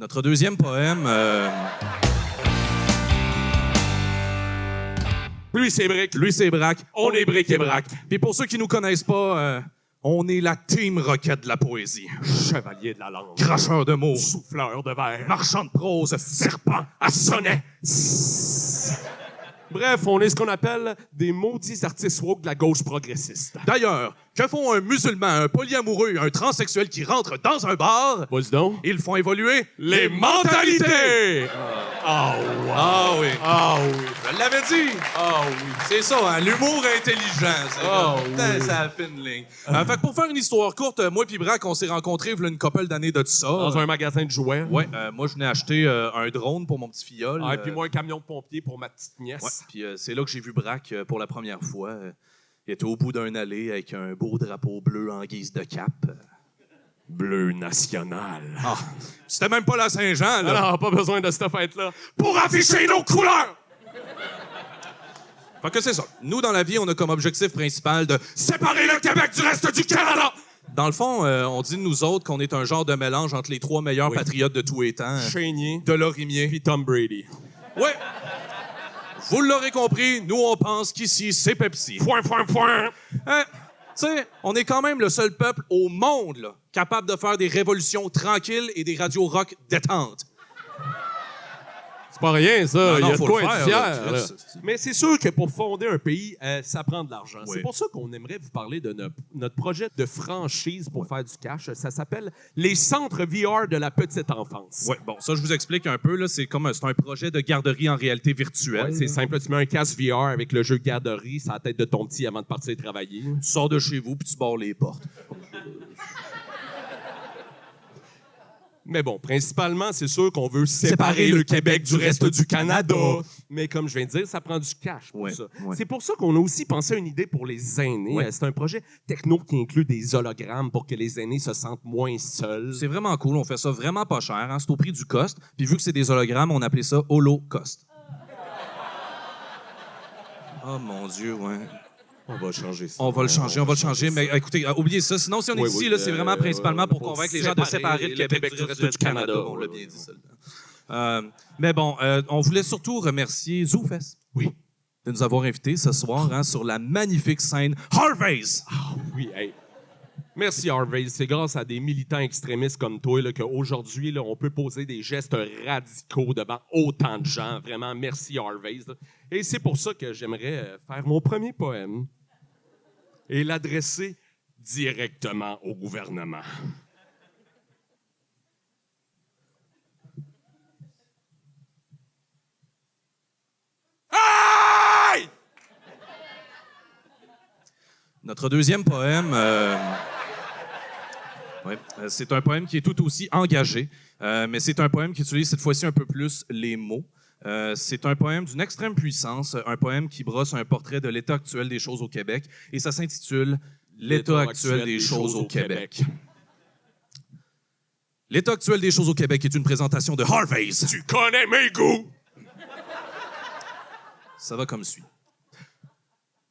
Notre deuxième poème... Lui, c'est Brick. Lui, c'est Braque. On est Brick et Braque. Puis pour ceux qui nous connaissent pas, on est la team roquette de la poésie. Chevalier de la langue. Cracheur de mots, Souffleur de verre. marchand de prose, serpent À sonnet. Bref, on est ce qu'on appelle des maudits artistes woke de la gauche progressiste. D'ailleurs, que font un musulman, un polyamoureux et un transsexuel qui rentrent dans un bar? Vas-y donc. Ils font évoluer Les mentalités! Ah ouais. Ah oui. Ah oui. Je l'avais dit. Ah oui. C'est ça, hein, l'humour intelligent. C'est Ah comme- oui. C'est la fine ligne. Fait que pour faire une histoire courte, moi et Braque, on s'est rencontrés il y a une couple d'années de ça. Dans un magasin de jouets. Ouais, moi, je venais acheter un drone pour mon petit filleul. Ah, et puis moi, un camion de pompier pour ma petite nièce. Ouais, puis c'est là que j'ai vu Braque pour la première fois. Il était au bout d'un allée avec un beau drapeau bleu en guise de cap. Bleu national. Ah, c'était même pas la Saint-Jean, là. Alors, pas besoin de cette fête-là. Pour afficher nos couleurs! Fait que c'est ça. Nous, dans la vie, on a comme objectif principal de... Séparer le Québec du reste du Canada! Dans le fond, on dit de nous autres qu'on est un genre de mélange entre les trois meilleurs Oui. patriotes de tous les temps. Chénier. Delorimier. Puis Tom Brady. Ouais. Vous l'aurez compris, nous, on pense qu'ici, c'est Pepsi. Point. Tu sais, on est quand même le seul peuple au monde là, capable de faire des révolutions tranquilles et des radios rock détentes. C'est pas rien, ça. Non, Il y a de faut quoi le être faire, fier. là, là. Chris. Mais c'est sûr que pour fonder un pays, ça prend de l'argent. Oui. C'est pour ça qu'on aimerait vous parler de notre projet de franchise pour faire du cash. Ça s'appelle les centres VR de la petite enfance. Ouais, bon, ça, je vous explique un peu. Là, c'est un projet de garderie en réalité virtuelle. Ouais, c'est simple, tu mets un casque VR avec le jeu garderie sur la tête de ton petit avant de partir travailler. Tu sors de chez vous puis tu barres les portes. Mais bon, principalement, c'est sûr qu'on veut séparer le Québec du reste du Canada. Mais comme je viens de dire, ça prend du cash pour Ouais, ça. ouais. C'est pour ça qu'on a aussi pensé à une idée pour les aînés. Ouais. C'est un projet techno qui inclut des hologrammes pour que les aînés se sentent moins seuls. C'est vraiment cool. On fait ça vraiment pas cher. Hein? C'est au prix du cost. Puis vu que c'est des hologrammes, on appelait ça holo-cost. Oh mon Dieu, ouais. On va changer ça. On va le changer. Mais écoutez, oubliez ça. Sinon, si on est Oui, ici, oui, là, c'est vraiment principalement pour pour convaincre les gens de séparer le Québec du reste du Canada. On l'a bien dit, ça. Mais bon, on voulait surtout remercier ZooFest. Oui. De nous avoir invités ce soir hein, sur la magnifique scène Harvey's. Ah oui, hey. Merci Harvey. C'est grâce à des militants extrémistes comme toi là, qu'aujourd'hui, là, on peut poser des gestes radicaux devant autant de gens. Vraiment, merci Harvey. Là. Et c'est pour ça que j'aimerais faire mon premier poème et l'adresser directement au gouvernement. Aïe! Notre deuxième poème, c'est un poème qui est tout aussi engagé, mais c'est un poème qui utilise cette fois-ci un peu plus les mots. C'est un poème d'une extrême puissance, un poème qui brosse un portrait de l'état actuel des choses au Québec, et ça s'intitule « L'état actuel des choses au Québec ». L'état actuel des choses au Québec est une présentation de Harvey's. Tu connais mes goûts! Ça va comme suit.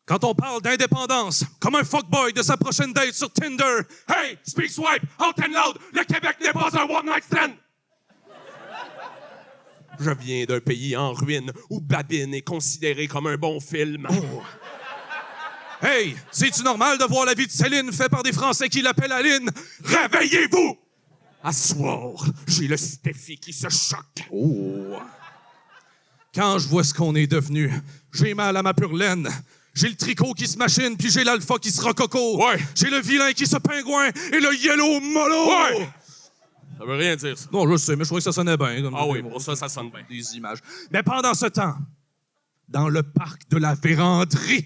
Quand on parle d'indépendance, comme un fuckboy de sa prochaine date sur Tinder, Hey, speak swipe, out and loud, le Québec n'est pas un one-night stand! Je viens d'un pays en ruine où Babine est considéré comme un bon film. hey, c'est-tu normal de voir la vie de Céline fait par des Français qui l'appellent Aline? Réveillez-vous! À soir, j'ai le Steffi qui se choque. Oh! Quand je vois ce qu'on est devenu, j'ai mal à ma pure laine. J'ai le tricot qui se machine, puis j'ai l'alpha qui se rococo. Ouais. J'ai le vilain qui se pingouin et le yellow mollo. Ouais. Ça veut rien dire, ça. Non, je sais, mais je trouvais que ça sonnait bien. Comme Ah oui, pour ça sonne bien. Des images. Mais pendant ce temps, dans le parc de la Vérandrie,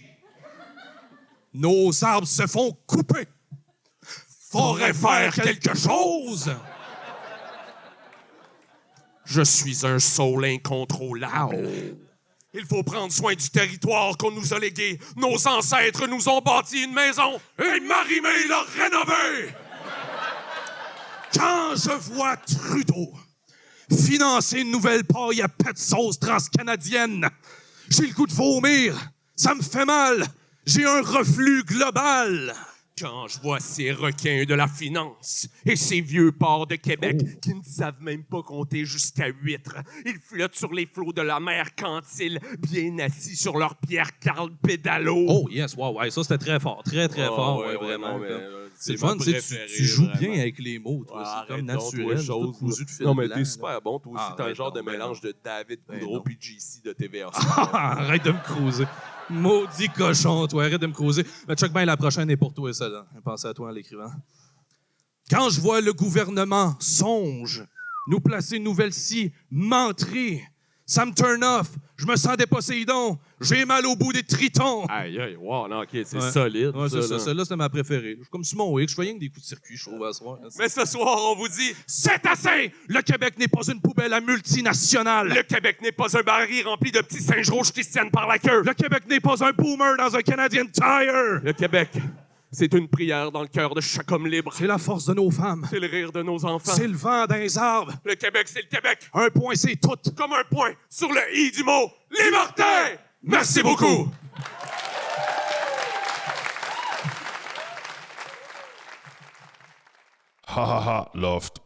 nos arbres se font couper. Faudrait faire quelque chose. Je suis un saule incontrôlable. Il faut prendre soin du territoire qu'on nous a légué. Nos ancêtres nous ont bâti une maison et Marie-Mé l'a rénovée. Quand je vois Trudeau financer une nouvelle paille à pet sauce transcanadienne, j'ai le goût de vomir. Ça me fait mal. J'ai un reflux global. Quand je vois ces requins de la finance et ces vieux ports de Québec qui ne savent même pas compter jusqu'à 8, ils flottent sur les flots de la mer Cantil, bien assis sur leur pierre Carl Pédalo. Oh, yes, wow, ouais, ça c'était très fort, très fort, ouais, vraiment. C'est le fun, tu sais, tu joues bien avec les mots, toi, c'est comme naturel, tout cousu de fil Non, mais blanc, t'es super bon, toi aussi, t'as un arrête genre de donc, ben mélange non. de David Ben Boudreau non. puis JC de TVA. Arrête de me creuser. Maudit cochon, toi, arrête de me creuser. Mais check bien, la prochaine est pour toi, celle-là. Pensez à toi en l'écrivant. Quand je vois le gouvernement songe nous placer une nouvelle scie menterie, ça me turn off. Je me sens des Poséidons. J'ai mal au bout des tritons. Aïe, aïe, wow, non, OK, c'est Ouais. solide. Ouais, c'est ça. là. Celle-là, c'était ma préférée. Je suis comme Simon Hicks. Je fais rien que des coups de circuit, je trouve, à soir. Mais ce soir, on vous dit, C'est assez! Le Québec n'est pas une poubelle à multinationale. le Québec n'est pas un baril rempli de petits singes rouges qui se tiennent par la queue. Le Québec n'est pas un boomer dans un Canadian Tire. Le Québec, c'est une prière dans le cœur de chaque homme libre. C'est la force de nos femmes. C'est le rire de nos enfants. C'est le vent dans les arbres. Le Québec, c'est le Québec. Un point, c'est tout. Comme un point sur le i du mot liberté. Merci beaucoup. Ha ha ha, Loft.